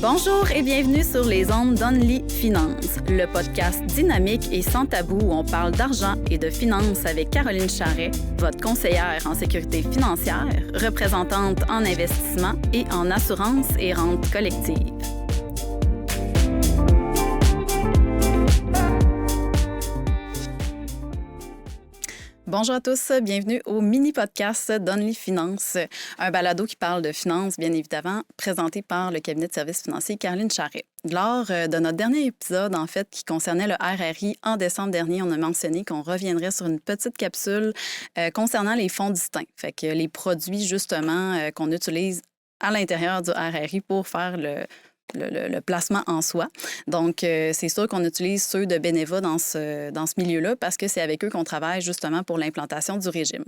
Bonjour et bienvenue sur les ondes d'Only Finance, le podcast dynamique et sans tabou où on parle d'argent et de finances avec Caroline Charret, votre conseillère en sécurité financière, représentante en investissement et en assurance et rente collective. Bonjour à tous, bienvenue au mini-podcast d'Only Finance, un balado qui parle de finances, bien évidemment, présenté par le cabinet de services financiers Caroline Charret. Lors de notre dernier épisode, en fait, qui concernait le RRI, en décembre dernier, on a mentionné qu'on reviendrait sur une petite capsule concernant les fonds distincts, fait que les produits, justement, qu'on utilise à l'intérieur du RRI pour faire le placement en soi. Donc, c'est sûr qu'on utilise ceux de Beneva dans ce milieu-là parce que c'est avec eux qu'on travaille justement pour l'implantation du régime.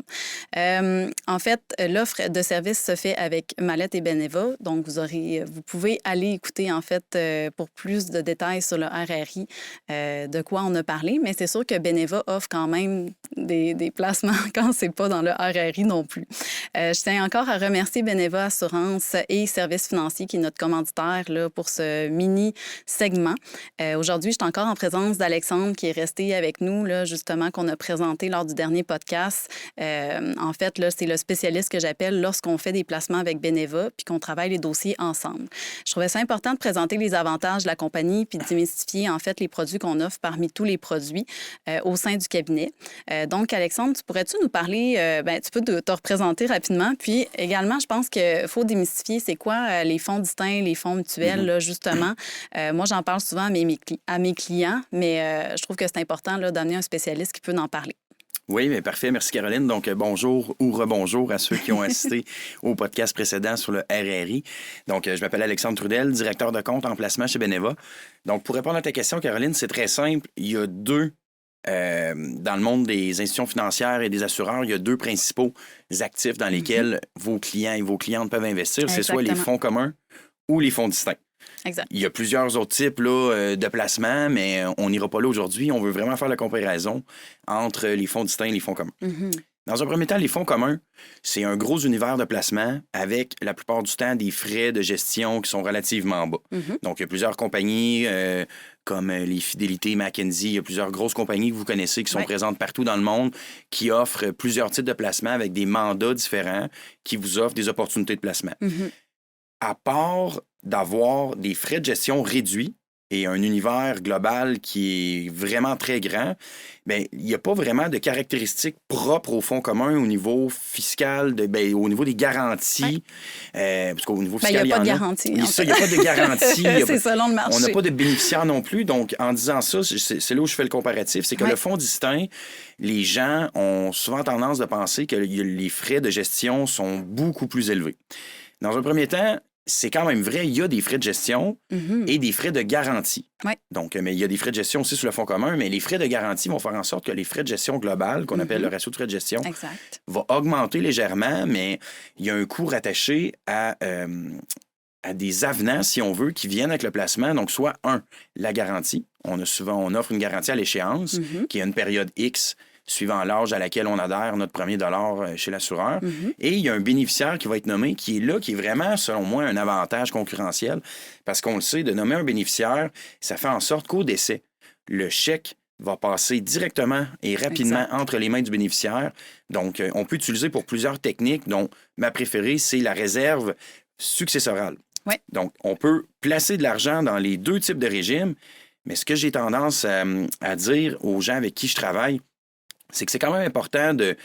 En fait, l'offre de service se fait avec Mallette et Beneva. Donc, vous pouvez aller écouter, en fait, pour plus de détails sur le RRI, de quoi on a parlé. Mais c'est sûr que Beneva offre quand même des placements quand c'est pas dans le RRI non plus. Je tiens encore à remercier Beneva Assurance et Services financiers qui est notre commanditaire là, pour ce mini-segment. Aujourd'hui, je suis encore en présence d'Alexandre qui est resté avec nous, là, justement, qu'on a présenté lors du dernier podcast. En fait, là, c'est le spécialiste que j'appelle lorsqu'on fait des placements avec Beneva puis qu'on travaille les dossiers ensemble. Je trouvais ça important de présenter les avantages de la compagnie puis de démystifier, en fait, les produits qu'on offre parmi tous les produits au sein du cabinet. Donc, Alexandre, pourrais-tu nous parler, tu peux te représenter rapidement, puis également, je pense qu'il faut démystifier c'est quoi les fonds distincts, les fonds mutuels, là, justement. Moi, j'en parle souvent à mes clients, mais je trouve que c'est important là, d'amener un spécialiste qui peut en parler. Oui, mais parfait. Merci, Caroline. Donc, bonjour ou rebonjour à ceux qui ont assisté au podcast précédent sur le RRI. Donc, je m'appelle Alexandre Trudel, directeur de compte en placement chez Beneva. Donc, pour répondre à ta question, Caroline, c'est très simple. Il y a dans le monde des institutions financières et des assureurs, il y a deux principaux actifs dans lesquels vos clients et vos clientes peuvent investir. Exactement. C'est soit les fonds communs ou les fonds distincts. Exact. Il y a plusieurs autres types là, de placements, mais on n'ira pas là aujourd'hui. On veut vraiment faire la comparaison entre les fonds distincts et les fonds communs. Dans un premier temps, les fonds communs, c'est un gros univers de placement avec, la plupart du temps, des frais de gestion qui sont relativement bas. Donc, il y a plusieurs compagnies comme les Fidélité, Mackenzie, il y a plusieurs grosses compagnies que vous connaissez qui sont présentes partout dans le monde, qui offrent plusieurs types de placements avec des mandats différents qui vous offrent des opportunités de placement. À part d'avoir des frais de gestion réduits et un univers global qui est vraiment très grand, bien, il n'y a pas vraiment de caractéristiques propres aux fonds communs au niveau fiscal, au niveau des garanties. Parce qu'au niveau fiscal, il n'y a pas de garantie. Il n'y a pas de garantie. C'est selon le marché. On n'a pas de bénéficiaires non plus. Donc, en disant ça, c'est là où je fais le comparatif. C'est que le fonds distinct, les gens ont souvent tendance de penser que les frais de gestion sont beaucoup plus élevés. Dans un premier temps, c'est quand même vrai, il y a des frais de gestion et des frais de garantie. Donc, mais il y a des frais de gestion aussi sur le fonds commun, mais les frais de garantie vont faire en sorte que les frais de gestion global, qu'on appelle le ratio de frais de gestion, va augmenter légèrement, mais il y a un coût rattaché à des avenants, si on veut, qui viennent avec le placement. Donc, soit la garantie. On offre une garantie à l'échéance, qui a une période X, suivant l'âge à laquelle on adhère notre premier dollar chez l'assureur. Et il y a un bénéficiaire qui va être nommé, qui est vraiment, selon moi, un avantage concurrentiel. Parce qu'on le sait, de nommer un bénéficiaire, ça fait en sorte qu'au décès, le chèque va passer directement et rapidement entre les mains du bénéficiaire. Donc, on peut utiliser pour plusieurs techniques, dont ma préférée, c'est la réserve successorale. Donc, on peut placer de l'argent dans les deux types de régimes, mais ce que j'ai tendance à dire aux gens avec qui je travaille, c'est que c'est quand même important de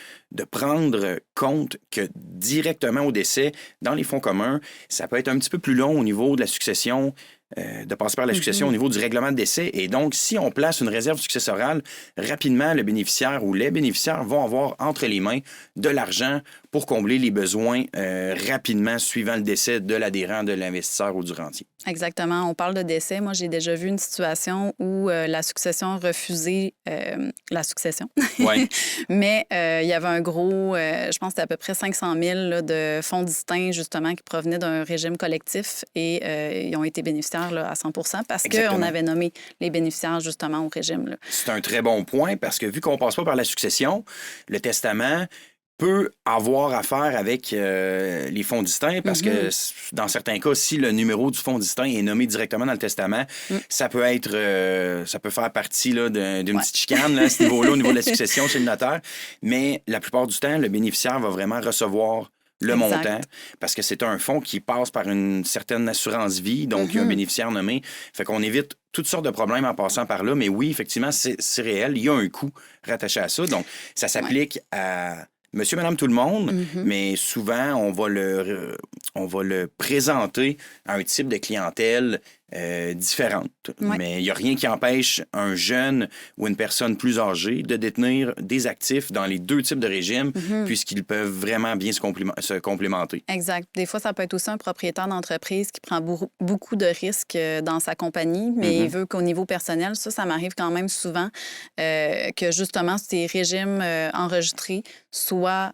prendre compte que directement au décès, dans les fonds communs, ça peut être un petit peu plus long au niveau de la succession, de passer par la succession au niveau du règlement de décès. Et donc, si on place une réserve successorale, rapidement, le bénéficiaire ou les bénéficiaires vont avoir entre les mains de l'argent pour combler les besoins rapidement suivant le décès de l'adhérent, de l'investisseur ou du rentier. Exactement. On parle de décès. Moi, j'ai déjà vu une situation où la succession refusait la succession. Mais il y avait un gros, je pense que c'était à peu près 500 000 là, de fonds distincts, justement, qui provenaient d'un régime collectif et ils ont été bénéficiaires là, à 100 parce qu'on avait nommé les bénéficiaires, justement, au régime. Là. C'est un très bon point parce que vu qu'on ne passe pas par la succession, le testament peut avoir affaire avec les fonds distincts parce que dans certains cas, si le numéro du fonds distinct est nommé directement dans le testament, ça peut être, ça peut faire partie là, d'une petite chicane là, à ce niveau-là, au niveau de la succession chez le notaire. Mais la plupart du temps, le bénéficiaire va vraiment recevoir le montant, parce que c'est un fonds qui passe par une certaine assurance vie, donc il y a un bénéficiaire nommé. Fait qu'on évite toutes sortes de problèmes en passant par là, mais oui, effectivement, c'est réel. Il y a un coût rattaché à ça. Donc, ça s'applique à monsieur, madame, tout le monde, mais souvent, on va le présenter à un type de clientèle différente. Mais il n'y a rien qui empêche un jeune ou une personne plus âgée de détenir des actifs dans les deux types de régimes, puisqu'ils peuvent vraiment bien se complémenter. Exact. Des fois, ça peut être aussi un propriétaire d'entreprise qui prend beaucoup de risques dans sa compagnie, mais il veut qu'au niveau personnel, ça m'arrive quand même souvent, que justement, ces régimes enregistrés soient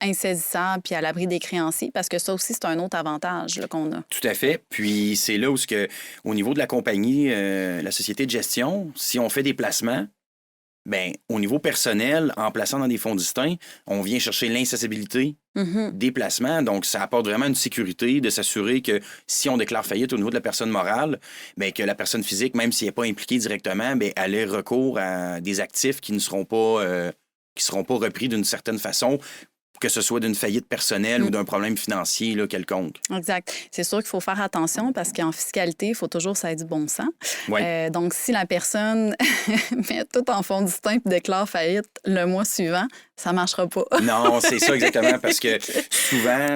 insaisissables puis à l'abri des créanciers, parce que ça aussi, c'est un autre avantage qu'on a. Tout à fait. Puis c'est là où, au niveau de la compagnie, la société de gestion, si on fait des placements, bien, au niveau personnel, en plaçant dans des fonds distincts, on vient chercher l'insaisissabilité des placements. Donc, ça apporte vraiment une sécurité de s'assurer que si on déclare faillite au niveau de la personne morale, bien, que la personne physique, même si elle n'est pas impliquée directement, bien, elle ait recours à des actifs qui ne seront pas repris d'une certaine façon, que ce soit d'une faillite personnelle ou d'un problème financier là, quelconque. Exact. C'est sûr qu'il faut faire attention parce qu'en fiscalité, il faut toujours ça ait du bon sens. Ouais. Donc, si la personne met tout en fonds distincts et déclare faillite le mois suivant, ça ne marchera pas. Non, c'est ça exactement, parce que souvent,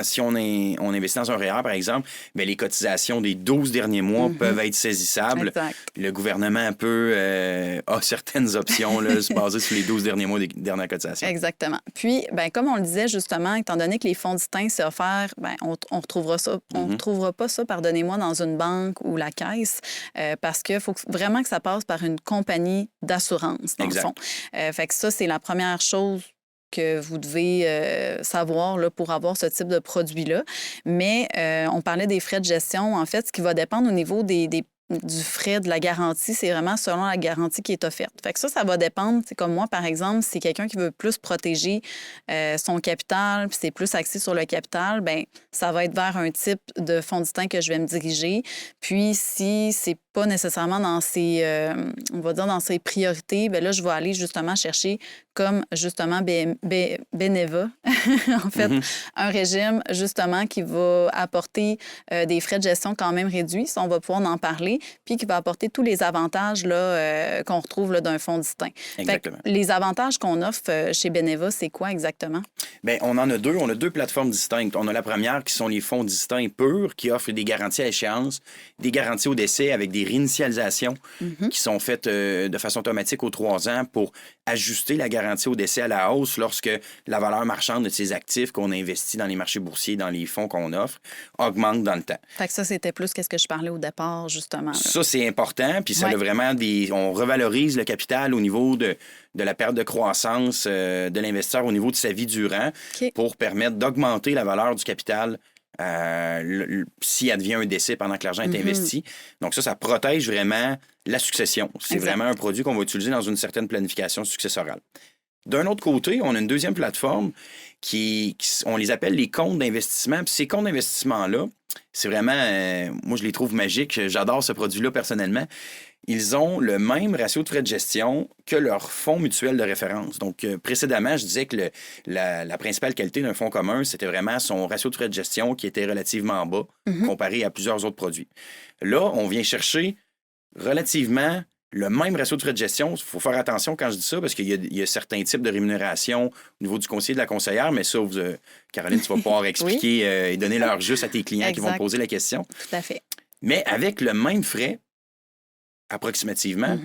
si on investit dans un REER, par exemple, bien, les cotisations des 12 derniers mois peuvent être saisissables. Exact. Le gouvernement a certaines options là, se baser sur les 12 derniers mois des dernières cotisations. Exactement. Puis, ben, comme on le disait justement, étant donné que les fonds distincts, c'est offert, ben, on retrouvera ça, on ne retrouvera pas ça, pardonnez-moi, dans une banque ou la caisse, parce qu'il faut vraiment que ça passe par une compagnie d'assurance, dans le fond. Fait que ça, c'est la première chose que vous devez savoir là, pour avoir ce type de produit-là. Mais on parlait des frais de gestion. En fait, ce qui va dépendre au niveau du frais de la garantie, c'est vraiment selon la garantie qui est offerte. Fait que ça va dépendre. C'est comme moi, par exemple, si c'est quelqu'un qui veut plus protéger son capital, puis c'est plus axé sur le capital, bien, ça va être vers un type de fonds distinct que je vais me diriger. Puis, si c'est pas nécessairement dans ses, on va dire, dans ses priorités, bien là, je vais aller justement chercher comme, justement, Beneva, en fait, un régime, justement, qui va apporter des frais de gestion quand même réduits, ça, on va pouvoir en parler, puis qui va apporter tous les avantages là, qu'on retrouve là, d'un fonds distinct. Exactement. Fait que les avantages qu'on offre chez Beneva, c'est quoi exactement? Bien, on en a deux. On a deux plateformes distinctes. On a la première qui sont les fonds distincts purs, qui offrent des garanties à échéance, des garanties au décès avec des réinitialisations qui sont faites de façon automatique aux 3 ans pour ajuster la garantie au décès à la hausse lorsque la valeur marchande de ces actifs qu'on investit dans les marchés boursiers, dans les fonds qu'on offre, augmente dans le temps. Fait que ça, c'était plus qu'est-ce que je parlais au départ, justement. Là. Ça, c'est important. Puis ça a vraiment on revalorise le capital au niveau de la perte de croissance de l'investisseur au niveau de sa vie durant pour permettre d'augmenter la valeur du capital s'il advient un décès pendant que l'argent est investi. Donc ça protège vraiment la succession. C'est vraiment un produit qu'on va utiliser dans une certaine planification successorale. D'un autre côté, on a une deuxième plateforme on les appelle les comptes d'investissement. Puis ces comptes d'investissement-là, c'est vraiment, moi je les trouve magiques. J'adore ce produit-là personnellement. Ils ont le même ratio de frais de gestion que leur fonds mutuel de référence. Donc, précédemment, je disais que la principale qualité d'un fonds commun, c'était vraiment son ratio de frais de gestion qui était relativement bas comparé à plusieurs autres produits. Là, on vient chercher relativement le même ratio de frais de gestion. Il faut faire attention quand je dis ça parce qu'il y a certains types de rémunération au niveau du conseiller et de la conseillère, mais ça, Caroline, tu vas pouvoir expliquer et donner l'heure juste à tes clients qui vont te poser la question. Tout à fait. Mais avec le même frais, approximativement.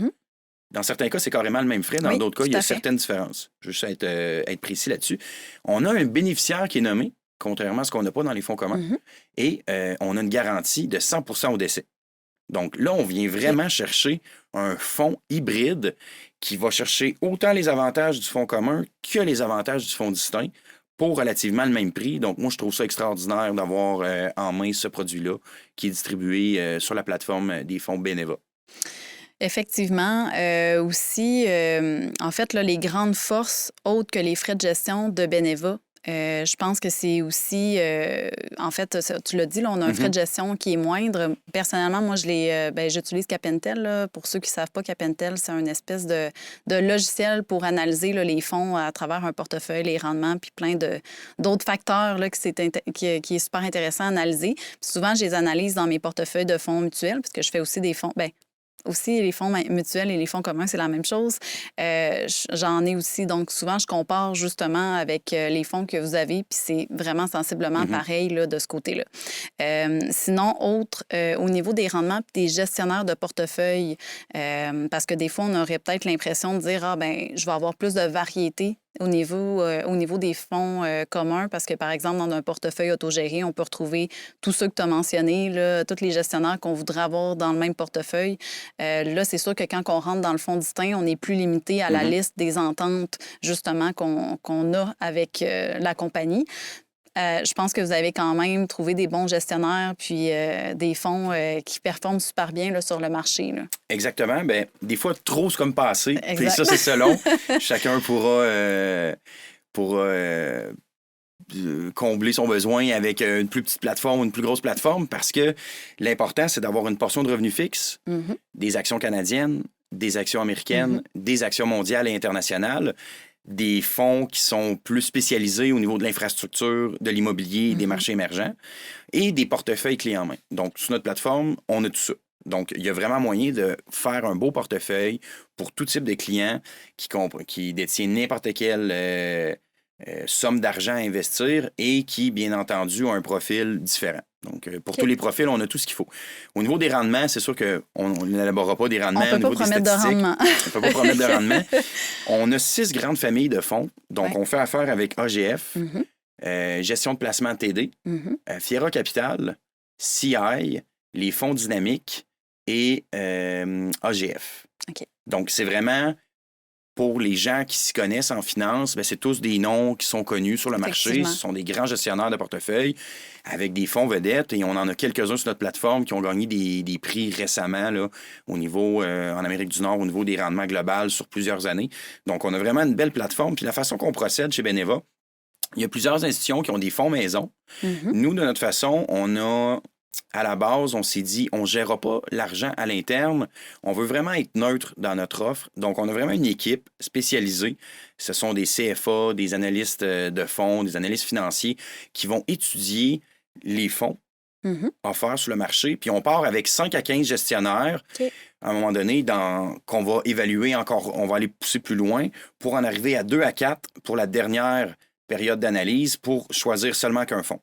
Dans certains cas, c'est carrément le même frais. Dans d'autres cas, il y a certaines différences. Je veux juste être précis là-dessus. On a un bénéficiaire qui est nommé, contrairement à ce qu'on n'a pas dans les fonds communs, et on a une garantie de 100% au décès. Donc là, on vient vraiment chercher un fonds hybride qui va chercher autant les avantages du fonds commun que les avantages du fonds distinct pour relativement le même prix. Donc, moi, je trouve ça extraordinaire d'avoir en main ce produit-là qui est distribué sur la plateforme des fonds Beneva. Effectivement. Aussi, en fait, là, les grandes forces autres que les frais de gestion de Beneva, je pense que c'est aussi, en fait, tu l'as dit, là, on a un frais de gestion qui est moindre. Personnellement, moi, j'utilise Capentel. Là. Pour ceux qui ne savent pas, Capentel, c'est une espèce de logiciel pour analyser là, les fonds à travers un portefeuille, les rendements, puis plein d'autres facteurs là, qui est super intéressant à analyser. Puis souvent, je les analyse dans mes portefeuilles de fonds mutuels, parce que je fais aussi des fonds. Aussi, les fonds mutuels et les fonds communs, c'est la même chose. J'en ai aussi. Donc, souvent, je compare justement avec les fonds que vous avez, puis c'est vraiment sensiblement pareil là, de ce côté-là. Sinon, au niveau des rendements puis des gestionnaires de portefeuille, parce que des fois, on aurait peut-être l'impression de dire, je vais avoir plus de variété au niveau des fonds communs, parce que, par exemple, dans un portefeuille autogéré, on peut retrouver tous ceux que tu as mentionnés, là, tous les gestionnaires qu'on voudrait avoir dans le même portefeuille. Là, c'est sûr que quand on rentre dans le fonds distinct, on est plus limité à la liste des ententes, justement, qu'on a avec la compagnie. Je pense que vous avez quand même trouvé des bons gestionnaires puis des fonds qui performent super bien là, sur le marché. Là. Exactement. Bien, des fois, trop, c'est comme passé. Puis ça, c'est selon. Chacun pourra combler son besoin avec une plus petite plateforme ou une plus grosse plateforme, parce que l'important, c'est d'avoir une portion de revenus fixes, des actions canadiennes, des actions américaines, des actions mondiales et internationales, des fonds qui sont plus spécialisés au niveau de l'infrastructure, de l'immobilier et des marchés émergents, et des portefeuilles clés en main. Donc, sur notre plateforme, on a tout ça. Donc, il y a vraiment moyen de faire un beau portefeuille pour tout type de clients qui détiennent n'importe quelle somme d'argent à investir et qui, bien entendu, ont un profil différent. Donc, pour tous les profils, on a tout ce qu'il faut. Au niveau des rendements, c'est sûr qu'on n'élaborera pas des rendements au niveau des statistiques. On ne peut pas promettre de rendement. On a 6 grandes familles de fonds. Donc, on fait affaire avec AGF, Gestion de placement TD, Fiera Capital, CI, les fonds dynamiques et AGF. Okay. Donc, c'est vraiment... Pour les gens qui s'y connaissent en finance, c'est tous des noms qui sont connus sur le marché. Ce sont des grands gestionnaires de portefeuille avec des fonds vedettes. Et on en a quelques-uns sur notre plateforme qui ont gagné des prix récemment là, au niveau, en Amérique du Nord, au niveau des rendements globaux sur plusieurs années. Donc, on a vraiment une belle plateforme. Puis la façon qu'on procède chez Beneva, il y a plusieurs institutions qui ont des fonds maison. Nous, de notre façon, à la base, on s'est dit, on ne gérera pas l'argent à l'interne. On veut vraiment être neutre dans notre offre. Donc, on a vraiment une équipe spécialisée. Ce sont des CFA, des analystes de fonds, des analystes financiers qui vont étudier les fonds offerts sur le marché. Puis, on part avec 5 à 15 gestionnaires. À un moment donné, qu'on va évaluer encore, on va aller pousser plus loin pour en arriver à 2 à 4 pour la dernière période d'analyse pour choisir seulement qu'un fonds.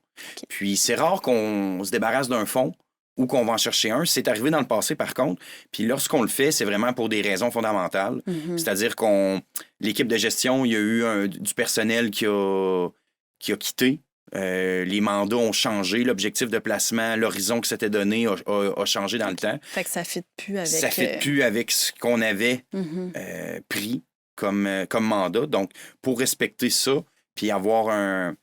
Puis, c'est rare qu'on se débarrasse d'un fonds ou qu'on va en chercher un. C'est arrivé dans le passé, par contre. Puis, lorsqu'on le fait, c'est vraiment pour des raisons fondamentales. C'est-à-dire l'équipe de gestion, il y a eu du personnel qui a quitté. Les mandats ont changé. L'objectif de placement, l'horizon que s'était donné a changé dans le temps. Fait que ça ne fit plus avec... Ça ne fit plus avec ce qu'on avait pris comme mandat. Donc, pour respecter ça, puis avoir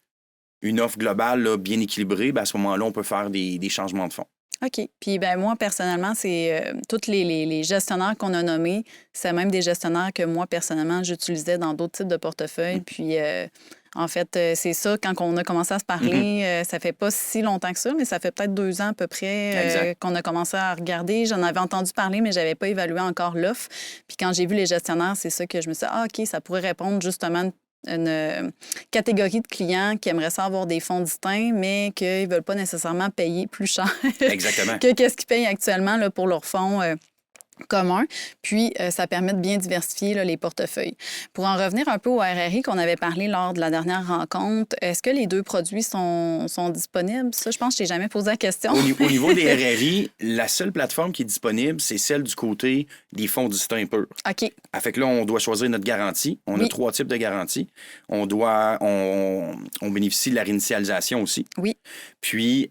une offre globale là, bien équilibrée, à ce moment-là, on peut faire des changements de fonds. OK. Puis moi, personnellement, c'est tous les gestionnaires qu'on a nommés, c'est même des gestionnaires que moi, personnellement, j'utilisais dans d'autres types de portefeuilles. Puis, en fait, c'est ça, quand on a commencé à se parler, ça fait pas si longtemps que ça, mais ça fait peut-être 2 ans à peu près qu'on a commencé à regarder. J'en avais entendu parler, mais j'avais pas évalué encore l'offre. Puis quand j'ai vu les gestionnaires, c'est ça que je me suis dit, OK, ça pourrait répondre justement une catégorie de clients qui aimeraient ça avoir des fonds distincts, mais qu'ils ne veulent pas nécessairement payer plus cher que qu'est-ce qu'ils payent actuellement là, pour leurs fonds commun. Puis, ça permet de bien diversifier là, les portefeuilles. Pour en revenir un peu au RRI qu'on avait parlé lors de la dernière rencontre, est-ce que les 2 produits sont disponibles? Ça, je pense que je t'ai jamais posé la question. Au niveau des RRI, la seule plateforme qui est disponible, c'est celle du côté des fonds distincts purs. OK. Fait que là, on doit choisir notre garantie. On a 3 types de garanties. On bénéficie de la réinitialisation aussi. Oui. Puis,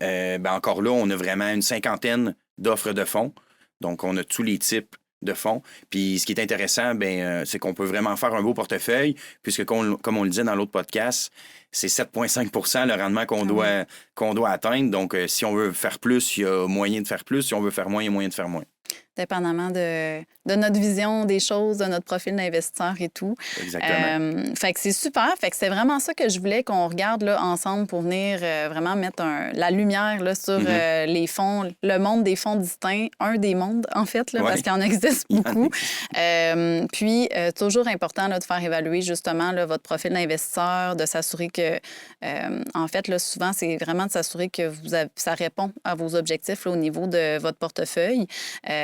encore là, on a vraiment une 50aine d'offres de fonds. Donc, on a tous les types de fonds. Puis, ce qui est intéressant, c'est qu'on peut vraiment faire un beau portefeuille, puisque, comme on le disait dans l'autre podcast, c'est 7,5 % le rendement qu'on doit atteindre. Donc, si on veut faire plus, il y a moyen de faire plus. Si on veut faire moins, il y a moyen de faire moins. dépendamment de notre vision des choses, de notre profil d'investisseur et tout. Exactement. Fait que c'est super. Fait que c'est vraiment ça que je voulais qu'on regarde là, ensemble pour venir vraiment mettre la lumière là, sur les fonds, le monde des fonds distincts, un des mondes, en fait, là, parce qu'il en existe beaucoup. Puis, toujours important là, de faire évaluer justement là, votre profil d'investisseur, de s'assurer que, en fait, là, souvent, c'est vraiment de s'assurer que ça répond à vos objectifs là, au niveau de votre portefeuille.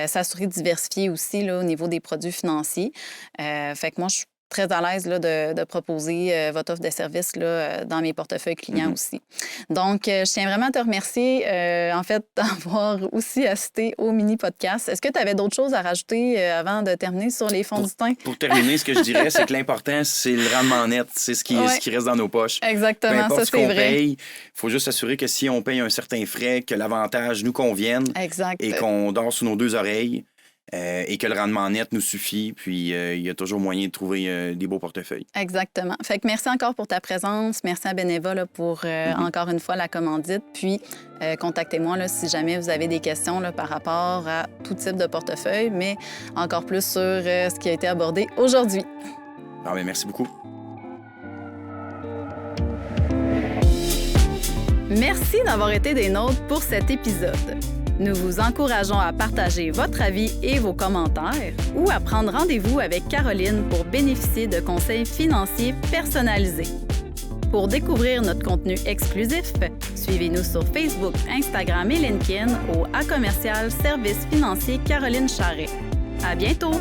S'assurer de diversifier aussi là, au niveau des produits financiers. Fait que moi, je suis très à l'aise là, de proposer votre offre de service là, dans mes portefeuilles clients aussi. Donc, je tiens vraiment à te remercier, en fait, d'avoir aussi assisté au mini-podcast. Est-ce que tu avais d'autres choses à rajouter avant de terminer sur les fonds distincts? Pour terminer, ce que je dirais, c'est que l'important, c'est le rendement net. C'est ce qui reste dans nos poches. Exactement, peu importe ça, ce qu'on c'est vrai. paye, il faut juste s'assurer que si on paye un certain frais, que l'avantage nous convienne et qu'on dort sous nos deux oreilles. Et que le rendement net nous suffit, puis il y a toujours moyen de trouver des beaux portefeuilles. Exactement. Fait que merci encore pour ta présence. Merci à Beneva là, pour, encore une fois, la commandite. Puis, contactez-moi là, si jamais vous avez des questions là, par rapport à tout type de portefeuille, mais encore plus sur ce qui a été abordé aujourd'hui. Ah, bien, merci beaucoup. Merci d'avoir été des nôtres pour cet épisode. Nous vous encourageons à partager votre avis et vos commentaires ou à prendre rendez-vous avec Caroline pour bénéficier de conseils financiers personnalisés. Pour découvrir notre contenu exclusif, suivez-nous sur Facebook, Instagram et LinkedIn au @Service financier Caroline Charret. À bientôt!